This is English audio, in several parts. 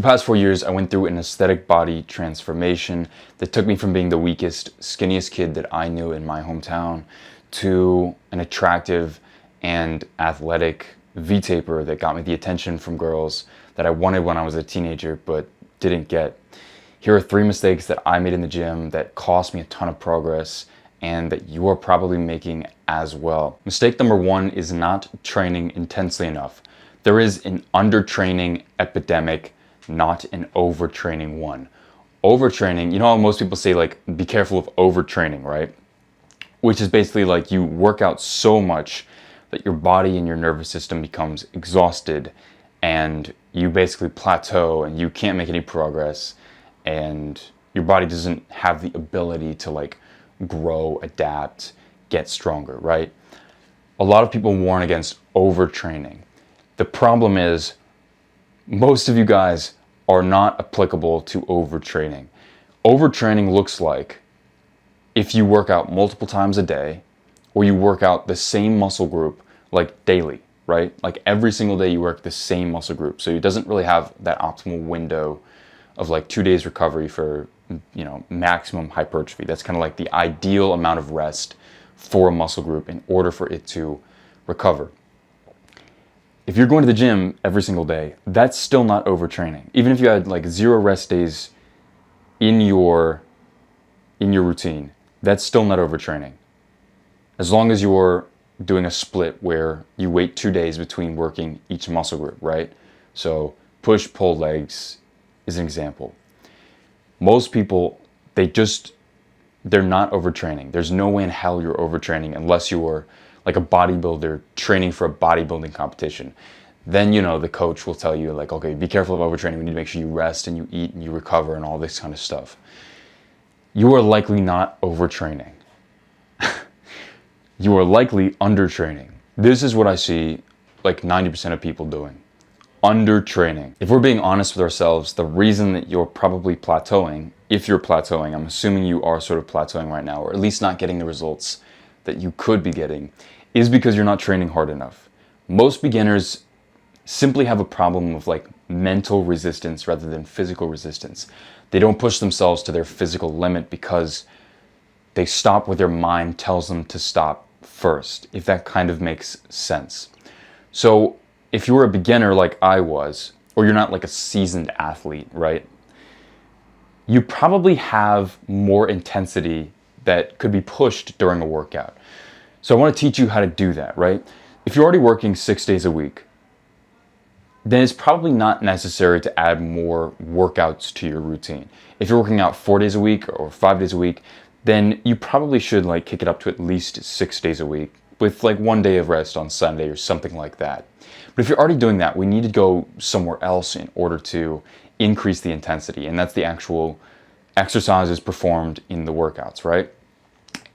past 4 years, I went through an aesthetic body transformation that took me from being the weakest, skinniest kid that I knew in my hometown to an attractive and athletic V-taper that got me the attention from girls that I wanted when I was a teenager but didn't get. Here are 3 mistakes that I made in the gym that cost me a ton of progress and that you are probably making as well. Mistake number 1 is not training intensely enough. There is an undertraining epidemic, not an overtraining one. Overtraining, you know how most people say like, be careful of overtraining, right? Which is basically like you work out so much that your body and your nervous system becomes exhausted and you basically plateau and you can't make any progress and your body doesn't have the ability to like grow, adapt, get stronger, right? A lot of people warn against overtraining. The problem is most of you guys are not applicable to overtraining. Overtraining looks like if you work out multiple times a day or you work out the same muscle group like daily, right? Like every single day you work the same muscle group. So it doesn't really have that optimal window of like 2 days recovery for, maximum hypertrophy. That's kind of like the ideal amount of rest for a muscle group in order for it to recover. If you're going to the gym every single day, that's still not overtraining. Even if you had like 0 rest days in your routine, that's still not overtraining. As long as you're doing a split where you wait 2 days between working each muscle group, right? So push, pull legs is an example. Most people, they're not overtraining. There's no way in hell you're overtraining unless you're like a bodybuilder training for a bodybuilding competition. Then, the coach will tell you like, okay, be careful of overtraining. We need to make sure you rest and you eat and you recover and all this kind of stuff. You are likely not overtraining. You are likely undertraining. This is what I see like 90% of people doing. Undertraining. If we're being honest with ourselves, the reason that you're probably plateauing, if you're plateauing, I'm assuming you are sort of plateauing right now, or at least not getting the results that you could be getting, is because you're not training hard enough. Most beginners simply have a problem of like mental resistance rather than physical resistance. They don't push themselves to their physical limit because they stop where their mind tells them to stop first, if that kind of makes sense. So if you're a beginner like I was, or you're not like a seasoned athlete, right? You probably have more intensity that could be pushed during a workout. So I want to teach you how to do that, right? If you're already working 6 days a week, then it's probably not necessary to add more workouts to your routine. If you're working out 4 days a week or 5 days a week, then you probably should like kick it up to at least 6 days a week with like 1 day of rest on Sunday or something like that. But if you're already doing that, we need to go somewhere else in order to increase the intensity, and that's the actual exercises performed in the workouts, right?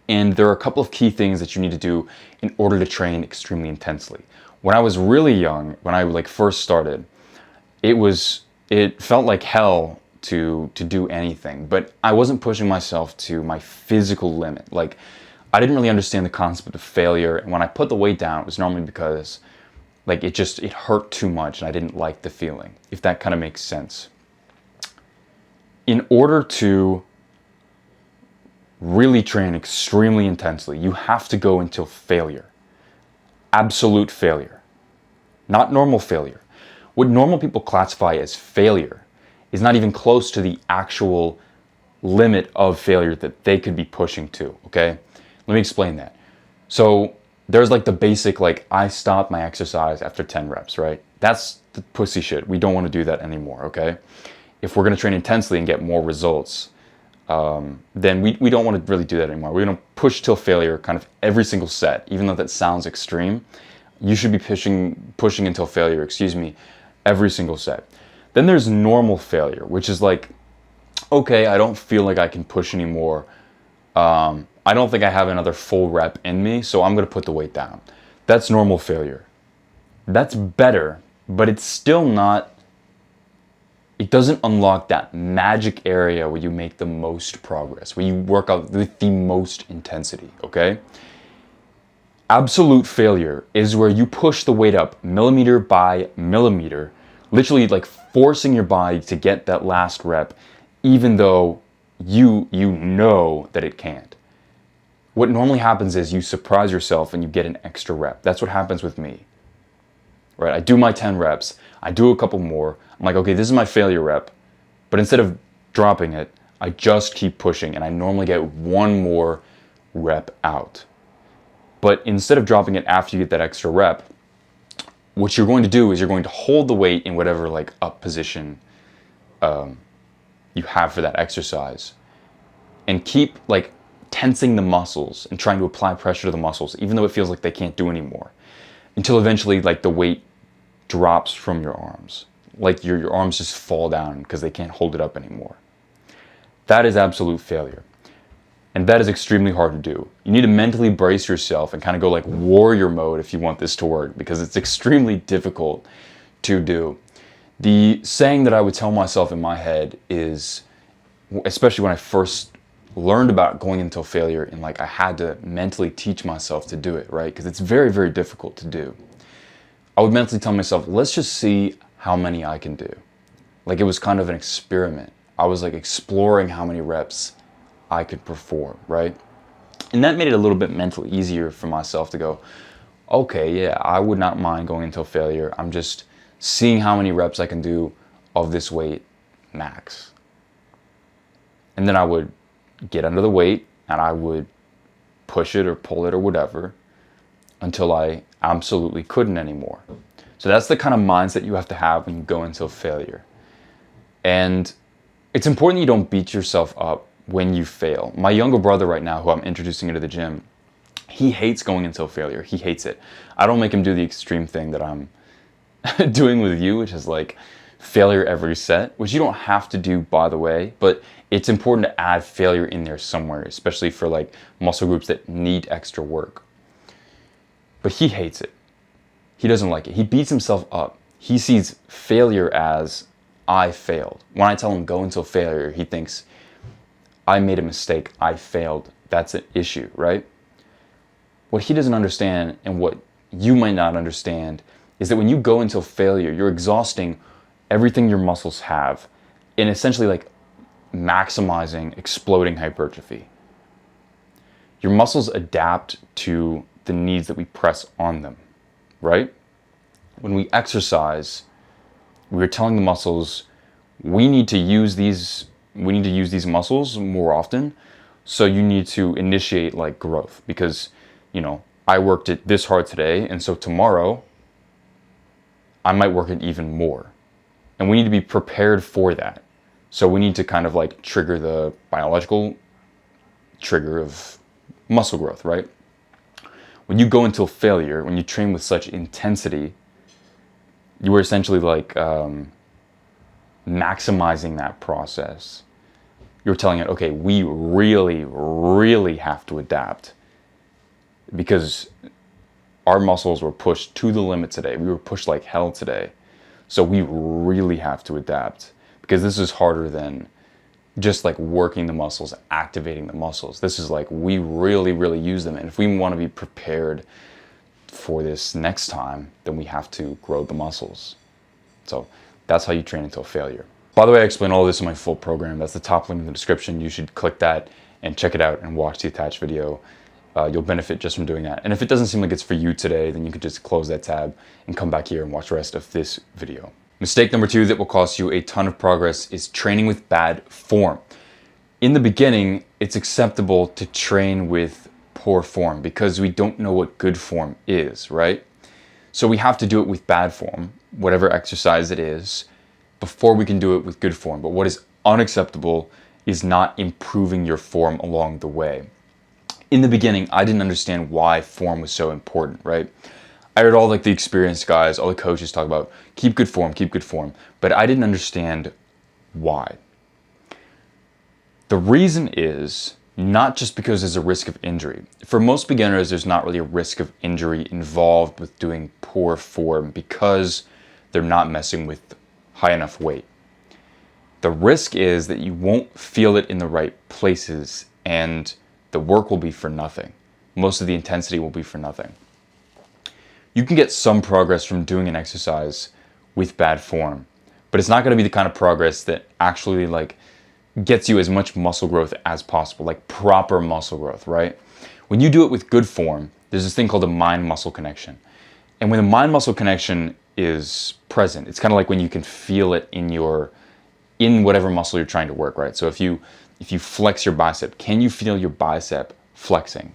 And there are a couple of key things that you need to do in order to train extremely intensely. When I was really young, when I like first started, it felt like hell to do anything, but I wasn't pushing myself to my physical limit. Like I didn't really understand the concept of failure, and when I put the weight down, it was normally because like it hurt too much and I didn't like the feeling, if that kind of makes sense. In order to really train extremely intensely, you have to go until failure. Absolute failure. Not normal failure. What normal people classify as failure is not even close to the actual limit of failure that they could be pushing to, okay? Let me explain that. So there's like the basic, like I stopped my exercise after 10 reps, right? That's the pussy shit. We don't want to do that anymore, okay? If we're going to train intensely and get more results, then we don't want to really do that anymore. We're going to push till failure kind of every single set, even though that sounds extreme. You should be pushing until failure, every single set. Then there's normal failure, which is like, okay, I don't feel like I can push anymore. I don't think I have another full rep in me, so I'm going to put the weight down. That's normal failure. That's better, but it's still not, it doesn't unlock that magic area where you make the most progress, where you work out with the most intensity, okay? Absolute failure is where you push the weight up millimeter by millimeter, Literally like forcing your body to get that last rep, even though you know that it can't. What normally happens is you surprise yourself and you get an extra rep. That's what happens with me, right? I do my 10 reps, I do a couple more. I'm like, okay, this is my failure rep. But instead of dropping it, I just keep pushing and I normally get one more rep out. But instead of dropping it after you get that extra rep, what you're going to do is you're going to hold the weight in whatever like up position you have for that exercise, and keep like tensing the muscles and trying to apply pressure to the muscles, even though it feels like they can't do anymore, until eventually like the weight drops from your arms. Like your arms just fall down because they can't hold it up anymore. That is absolute failure. And that is extremely hard to do. You need to mentally brace yourself and kind of go like warrior mode if you want this to work, because it's extremely difficult to do. The saying that I would tell myself in my head is, especially when I first learned about going until failure, and like I had to mentally teach myself to do it, right? Because it's very, very difficult to do. I would mentally tell myself, let's just see how many I can do. Like it was kind of an experiment. I was like exploring how many reps I could perform, right? And that made it a little bit mentally easier for myself to go, okay, yeah, I would not mind going until failure. I'm just seeing how many reps I can do of this weight max. And then I would get under the weight and I would push it or pull it or whatever until I absolutely couldn't anymore. So that's the kind of mindset you have to have when you go until failure. And it's important you don't beat yourself up when you fail. My younger brother right now, who I'm introducing into the gym, he hates going until failure. He hates it. I don't make him do the extreme thing that I'm doing with you, which is like failure every set, which you don't have to do, by the way, but it's important to add failure in there somewhere, especially for like muscle groups that need extra work. But he hates it. He doesn't like it. He beats himself up. He sees failure as I failed. When I tell him go until failure, he thinks I made a mistake, I failed. That's an issue, right? What he doesn't understand, and what you might not understand, is that when you go until failure, you're exhausting everything your muscles have in essentially like maximizing exploding hypertrophy. Your muscles adapt to the needs that we press on them, right? When we exercise, we're telling the muscles, we need to use these muscles more often, so you need to initiate like growth, because I worked it this hard today, and so tomorrow I might work it even more, and we need to be prepared for that. So we need to kind of like trigger the biological trigger of muscle growth, right? When you go until failure, when you train with such intensity, you are essentially like maximizing that process. You're telling it, okay, we really, really have to adapt, because our muscles were pushed to the limit today. We were pushed like hell today. So we really have to adapt, because this is harder than just like working the muscles, activating the muscles. This is like, we really, really use them. And if we want to be prepared for this next time, then we have to grow the muscles. So that's how you train until failure. By the way, I explain all this in my full program. That's the top link in the description. You should click that and check it out and watch the attached video. You'll benefit just from doing that. And if it doesn't seem like it's for you today, then you could just close that tab and come back here and watch the rest of this video. Mistake number 2 that will cost you a ton of progress is training with bad form. In the beginning, it's acceptable to train with poor form because we don't know what good form is, right? So we have to do it with bad form, whatever exercise it is, before we can do it with good form. But what is unacceptable is not improving your form along the way. In the beginning, I didn't understand why form was so important, right? I heard all like the experienced guys, all the coaches talk about keep good form, but I didn't understand why. The reason is not just because there's a risk of injury. For most beginners, there's not really a risk of injury involved with doing poor form because they're not messing with high enough weight. The risk is that you won't feel it in the right places and the work will be for nothing. Most of the intensity will be for nothing. You can get some progress from doing an exercise with bad form. But it's not going to be the kind of progress that actually like gets you as much muscle growth as possible, like proper muscle growth, right? When you do it with good form, there's this thing called a mind-muscle connection. And when the mind-muscle connection is present, it's kind of like when you can feel it in whatever muscle you're trying to work, right? So if you flex your bicep, can you feel your bicep flexing?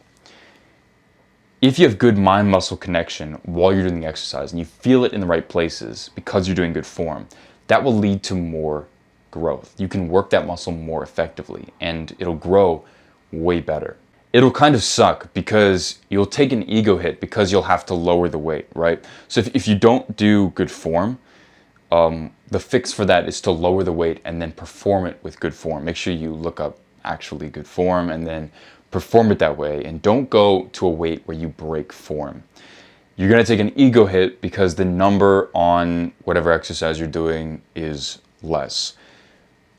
If you have good mind-muscle connection while you're doing the exercise and you feel it in the right places because you're doing good form, that will lead to more growth. You can work that muscle more effectively and it'll grow way better. It'll kind of suck because you'll take an ego hit because you'll have to lower the weight, right? So if you don't do good form, the fix for that is to lower the weight and then perform it with good form. Make sure you look up actually good form and then perform it that way. And don't go to a weight where you break form. You're going to take an ego hit because the number on whatever exercise you're doing is less.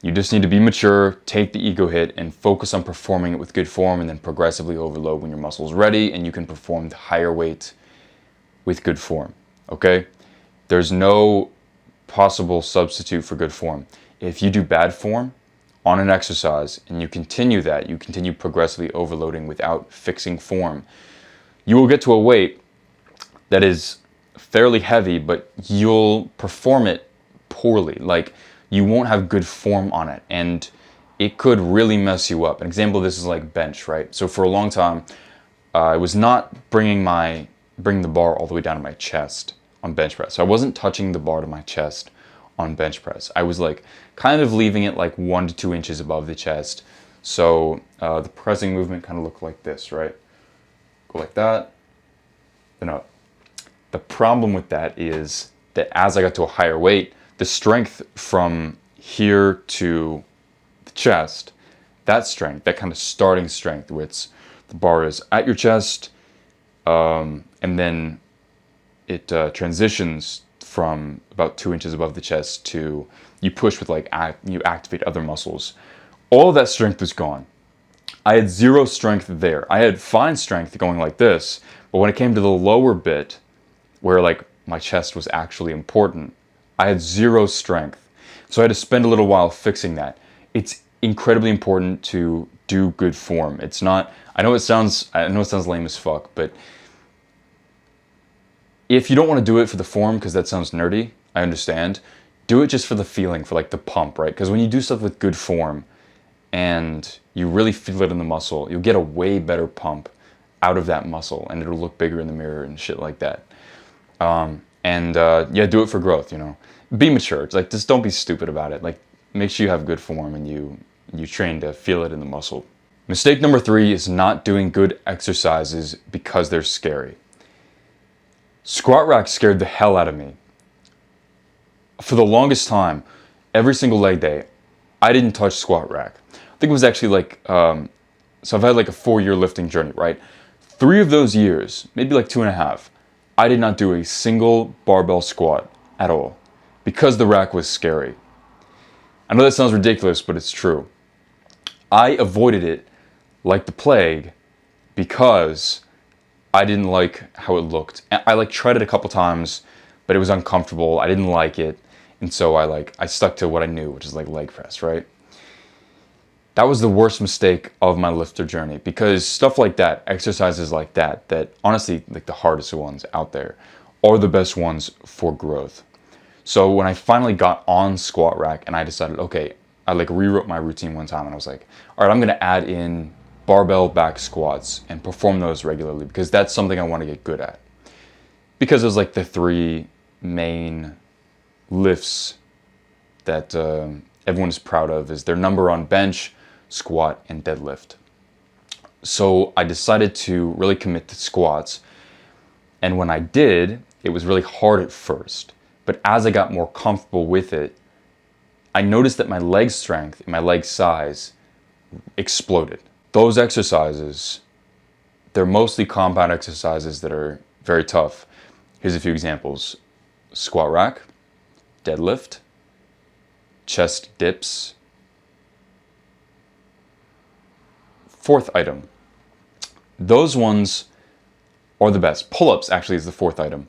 You just need to be mature, take the ego hit, and focus on performing it with good form, and then progressively overload when your muscle's ready and you can perform the higher weight with good form, okay? There's no possible substitute for good form. If you do bad form on an exercise and you continue that, you continue progressively overloading without fixing form, you will get to a weight that is fairly heavy, but you'll perform it poorly. Like, you won't have good form on it, and it could really mess you up. An example of this is like bench, right? So for a long time, I was not bringing the bar all the way down to my chest on bench press. So I wasn't touching the bar to my chest on bench press. I was like kind of leaving it like 1 to 2 inches above the chest. So the pressing movement kind of looked like this, right? Go like that, then up. The problem with that is that as I got to a higher weight, the strength from here to the chest, that strength, that kind of starting strength where the bar is at your chest, and then it transitions from about 2 inches above the chest to you push with like, you activate other muscles. All of that strength was gone. I had zero strength there. I had fine strength going like this, but when it came to the lower bit, where like my chest was actually important, I had zero strength. So I had to spend a little while fixing that. It's incredibly important to do good form. It's not, I know it sounds lame as fuck, but if you don't want to do it for the form, because that sounds nerdy, I understand. Do it just for the feeling, for like the pump, right? Because when you do stuff with good form and you really feel it in the muscle, you'll get a way better pump out of that muscle and it'll look bigger in the mirror and shit like that. Yeah, do it for growth, you know. Be mature. It's like, just don't be stupid about it. Like, make sure you have good form and you train to feel it in the muscle. Mistake number 3 is not doing good exercises because they're scary. Squat rack scared the hell out of me. For the longest time, every single leg day, I didn't touch squat rack. I think it was actually like, so I've had like a 4-year lifting journey, right? 3 of those years, maybe like 2.5, I did not do a single barbell squat at all because the rack was scary. I know that sounds ridiculous, but it's true. I avoided it like the plague because I didn't like how it looked. I like tried it a couple times, but it was uncomfortable. I didn't like it. And so I stuck to what I knew, which is like leg press, right? That was the worst mistake of my lifter journey because stuff like that, exercises like that honestly, like the hardest ones out there, are the best ones for growth. So when I finally got on squat rack and I decided, okay, I like rewrote my routine one time and I was like, all right, I'm gonna add in barbell back squats and perform those regularly because that's something I want to get good at. Because it was like the 3 main lifts that everyone is proud of is their number on bench, squat, and deadlift. So I decided to really commit to squats. And when I did, it was really hard at first. But as I got more comfortable with it, I noticed that my leg strength and my leg size exploded. Those exercises, they're mostly compound exercises that are very tough. Here's a few examples. Squat rack, deadlift, chest dips. 4th item. Those ones are the best. Pull-ups actually is the 4th item.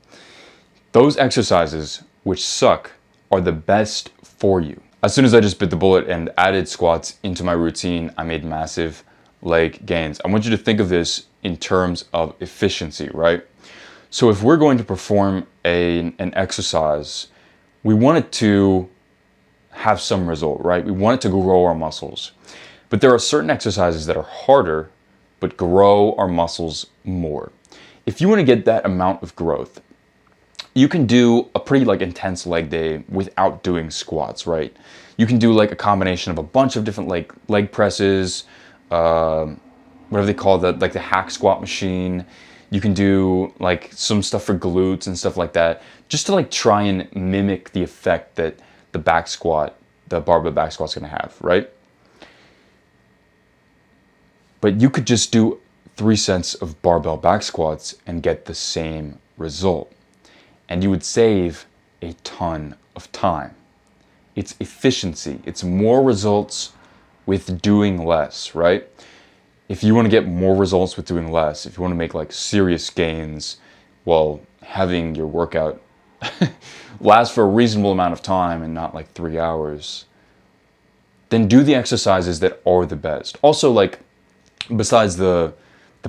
Those exercises which suck, are the best for you. As soon as I just bit the bullet and added squats into my routine, I made massive leg gains. I want you to think of this in terms of efficiency, right? So if we're going to perform an exercise, we want it to have some result, right? We want it to grow our muscles. But there are certain exercises that are harder, but grow our muscles more. If you want to get that amount of growth, you can do a pretty intense leg day without doing squats, right? You can do a combination of a bunch of different leg presses, whatever they call that, the hack squat machine. You can do some stuff for glutes and stuff like that, just to try and mimic the effect that the back squat, the barbell back squat is going to have, right? But you could just do 3 sets of barbell back squats and get the same result. And you would save a ton of time. It's efficiency. It's more results with doing less, right? If you want to get more results with doing less, if you want to make serious gains while having your workout last for a reasonable amount of time and not 3 hours, then do the exercises that are the best. Also, besides the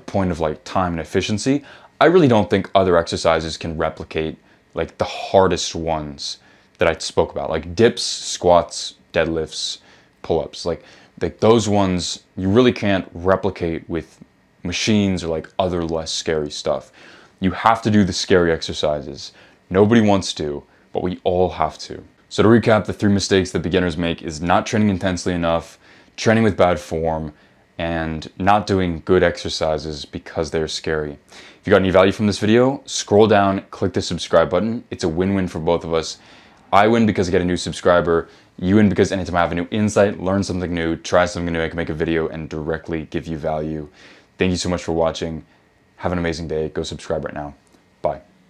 point of time and efficiency, I really don't think other exercises can replicate the hardest ones that I spoke about, like dips, squats, deadlifts, pull-ups. Those ones you really can't replicate with machines or other less scary stuff. You have to do the scary exercises. Nobody wants to, but we all have to. So to recap, the 3 mistakes that beginners make is not training intensely enough, training with bad form, and not doing good exercises because they're scary. If you got any value from this video, scroll down, click the subscribe button. It's a win-win for both of us. I win because I get a new subscriber. You win because anytime I have a new insight, learn something new, try something new, I can make a video and directly give you value. Thank you so much for watching. Have an amazing day. Go subscribe right now.